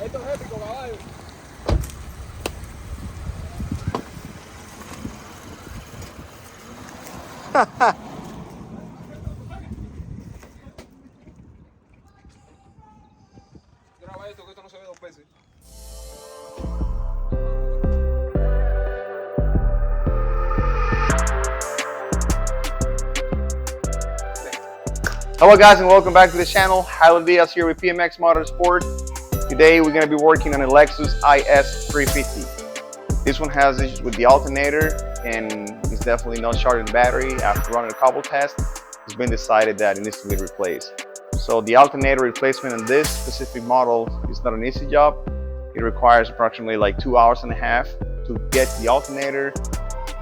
Esto es épico, caballo. Graba esto, que esto no se ve dos veces. Hello guys and welcome back to the channel. Jairo Diaz here with PMX Motorsport. Today we're going to be working on a Lexus IS350. This one has issues with the alternator and it's definitely not charging the battery. After running a couple tests, it's been decided that it needs to be replaced. So the alternator replacement on this specific model is not an easy job. It requires approximately like 2.5 hours to get the alternator,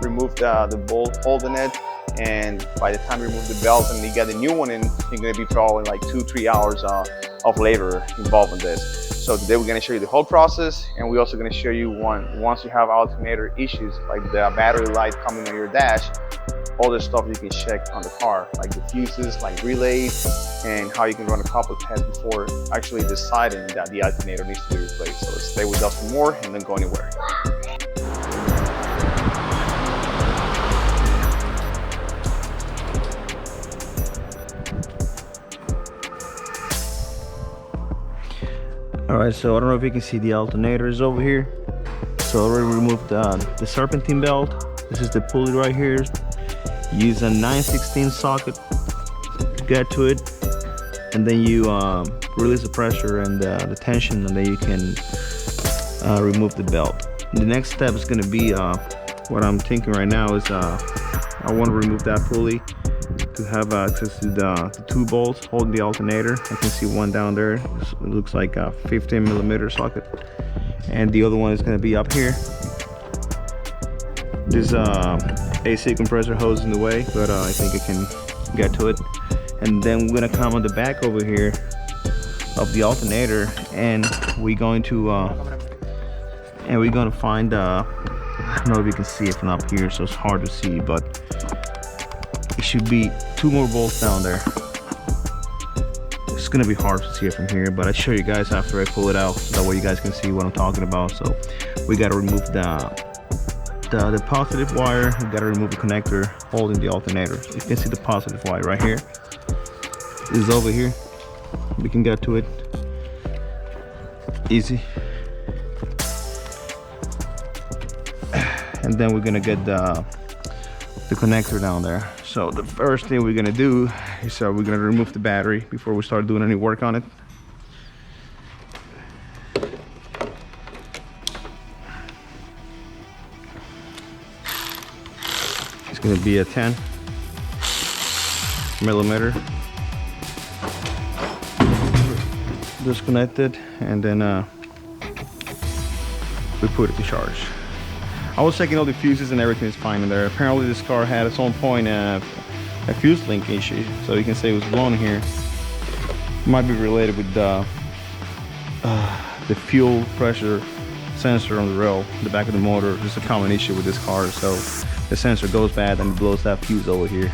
remove the bolt holding it, and by the time you remove the belt and you get the new one in, you're going to be probably like 2-3 hours of labor involved in this. So today we're going to show you the whole process, and we're also going to show you once you have alternator issues like the battery light coming on your dash, all the stuff you can check on the car, like the fuses, like relays, and how you can run a couple of tests before actually deciding that the alternator needs to be replaced. So stay with us for more and don't go anywhere. Alright, so I don't know if you can see the alternator is over here. So I already removed the serpentine belt. This is the pulley right here. Use a 9/16 socket to get to it, and then you release the pressure and the tension, and then you can remove the belt. The next step is going to be what I'm thinking right now is I want to remove that pulley to have access to the two bolts holding the alternator. I can see one down there. It looks like a 15mm socket, and the other one is going to be up here. This AC compressor hose in the way, but I think I can get to it. And then we're going to come on the back over here of the alternator, and we're going to find I don't know if you can see it from up here, so it's hard to see, but it should be 2 more bolts down there. It's gonna be hard to see it from here, but I'll show you guys after I pull it out, so that way you guys can see what I'm talking about. So we gotta remove the positive wire. We gotta remove the connector holding the alternator. You can see the positive wire right here. This is over here. We can get to it easy. And then we're gonna get the connector down there. So the first thing we're gonna do is we're gonna remove the battery before we start doing any work on it. It's gonna be a 10mm disconnected, and then we put it to charge. I was checking all the fuses and everything is fine in there. Apparently this car had at some point a fuse link issue, so you can say it was blown here. It might be related with the fuel pressure sensor on the rail, the back of the motor. It's a common issue with this car, so the sensor goes bad and it blows that fuse over here.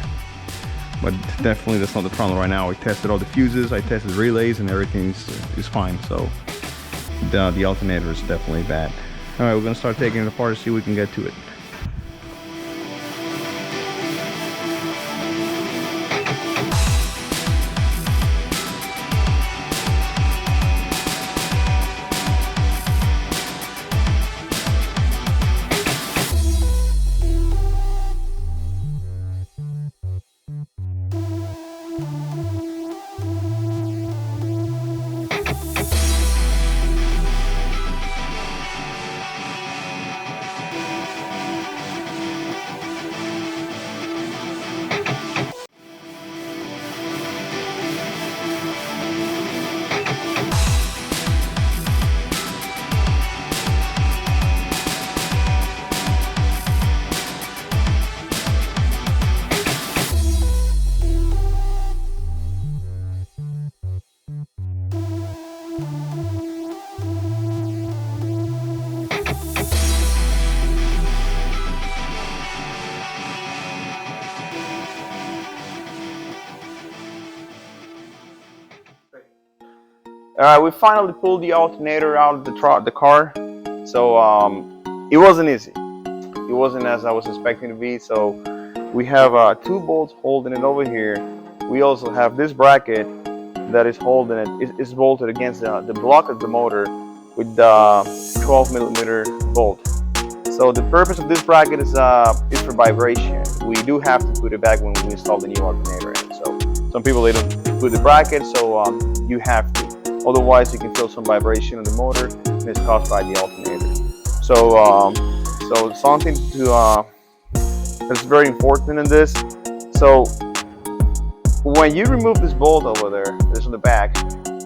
But definitely that's not the problem right now. I tested all the fuses, I tested relays, and everything is fine. So the alternator is definitely bad. Alright, we're going to start taking it apart to see if we can get to it. We finally pulled the alternator out of the car. So it wasn't easy. It wasn't as I was expecting to be. So we have 2 bolts holding it over here. We also have this bracket that is holding it. It's bolted against the block of the motor with the 12 millimeter bolt. So the purpose of this bracket is for vibration. We do have to put it back when we install the new alternator in. So some people, they don't put the bracket, so you have to. Otherwise, you can feel some vibration on the motor, and it's caused by the alternator. So something that's very important in this. So when you remove this bolt over there, this on the back,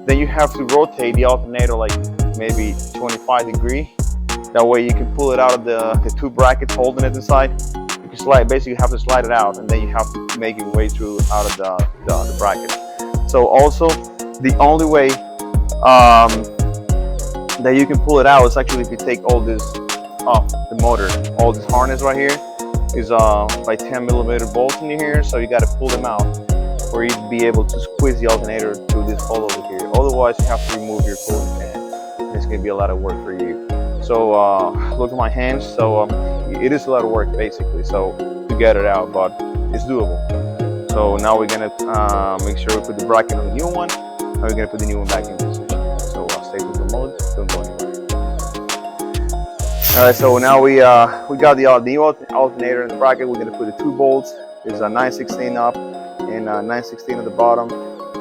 then you have to rotate the alternator like maybe 25 degrees. That way you can pull it out of the 2 brackets holding it inside. You can basically have to slide it out, and then you have to make your way through out of the bracket. So also, the only way that you can pull it out is actually if you take all this off the motor. All this harness right here is like 10 millimeter bolts in here, so you got to pull them out for you to be able to squeeze the alternator through this hole over here. Otherwise, you have to remove your cooling fan. It's going to be a lot of work for you. So look at my hands. So it is a lot of work basically. So to get it out, but it's doable. So now we're gonna make sure we put the bracket on the new one, and we're gonna put the new one back in position. So stay with the mode. Don't go anywhere. All right. So now we got the new alternator in the bracket. We're gonna put the 2 bolts. There's a 9/16 up and 9/16 at the bottom.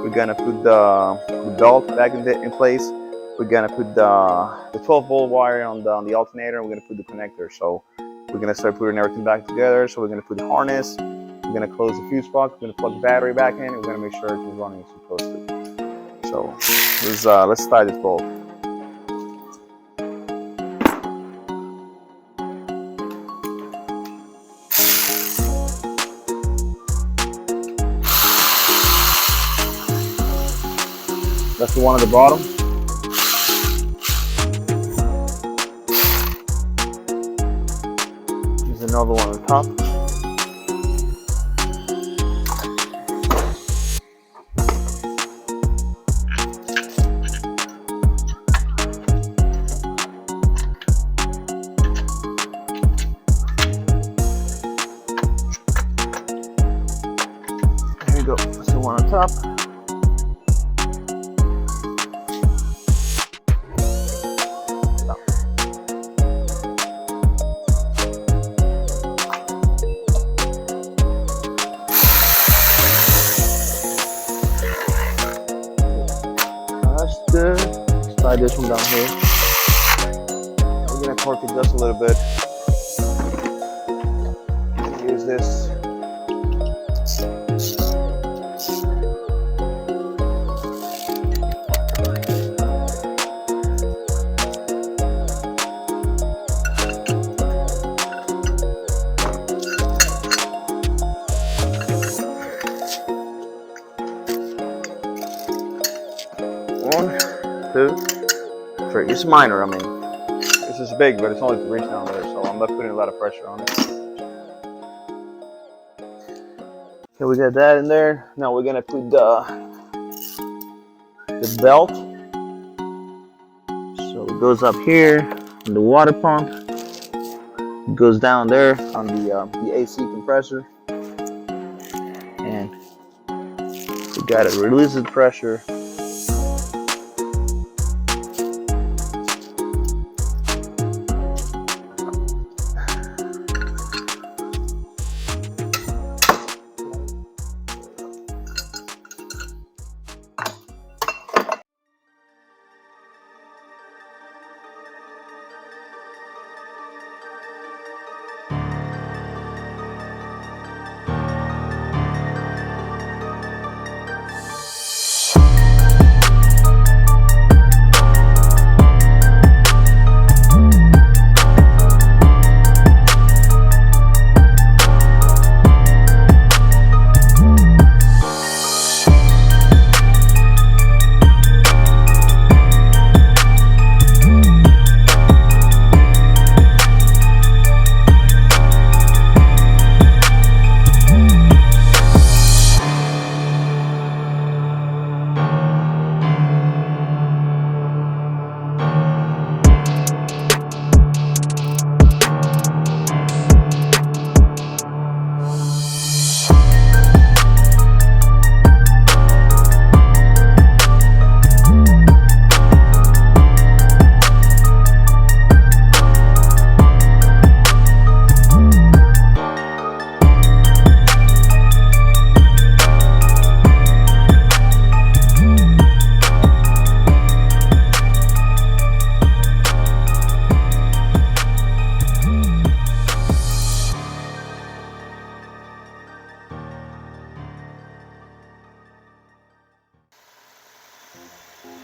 We're gonna put the belt back in place. We're gonna put the 12-volt wire on the alternator, and we're gonna put the connector. So we're gonna start putting everything back together. So we're gonna put the harness. We're gonna close the fuse box. We're gonna plug the battery back in, and we're gonna make sure everything's running as it's supposed to. So let's start this bolt. That's the one at the bottom. There's another one on the top. There you go. That's the one on top. Good. Slide this one down here. We're gonna torque it just a little bit. Use this. One, 2, 3. It's minor. I mean, this is big, but it's only 3 down there, so I'm not putting a lot of pressure on it. Okay, we got that in there. Now we're gonna put the belt. So it goes up here on the water pump. It goes down there on the AC compressor, and we gotta release the pressure.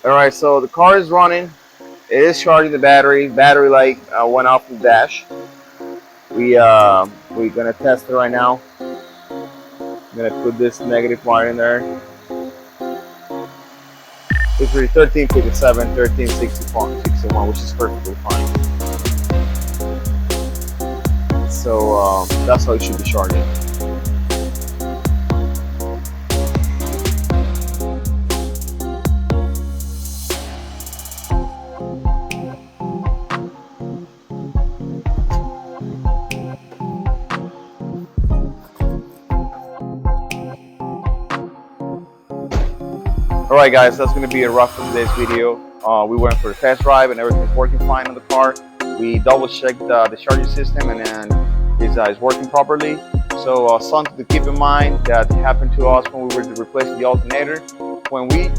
All right, so the car is running. It is charging the battery. Battery light went off the dash. We're gonna test it right now. I'm gonna put this negative wire in there. It's really 1357, 1361, which is perfectly fine. So that's how it should be charging. Alright guys, that's going to be a wrap for today's video. We went for a test drive and everything's working fine on the car. We double checked the charging system and then it's working properly. So something to keep in mind that happened to us when we were replacing the alternator. When we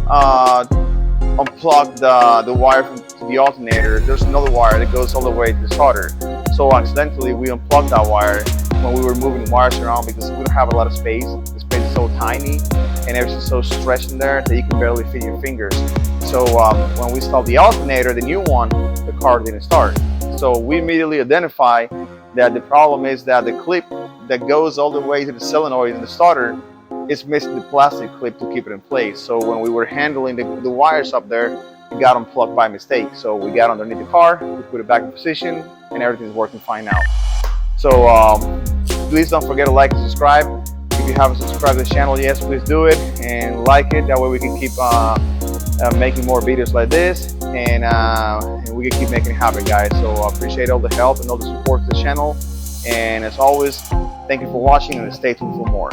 unplugged the wire to the alternator, there's another wire that goes all the way to the starter. So accidentally we unplugged that wire when we were moving wires around because we don't have a lot of space. The space is so tiny and everything's so stretched in there that you can barely fit your fingers. So when we installed the alternator, the new one, the car didn't start. So we immediately identify that the problem is that the clip that goes all the way to the solenoid in the starter is missing the plastic clip to keep it in place. So when we were handling the wires up there, it got unplugged by mistake. So we got underneath the car, we put it back in position, and everything's working fine now. So please don't forget to like and subscribe. If you haven't subscribed to the channel yet, please do it and like it. That way we can keep making more videos like this, and we can keep making it happen, guys. So I appreciate all the help and all the support to the channel. And as always, thank you for watching and stay tuned for more.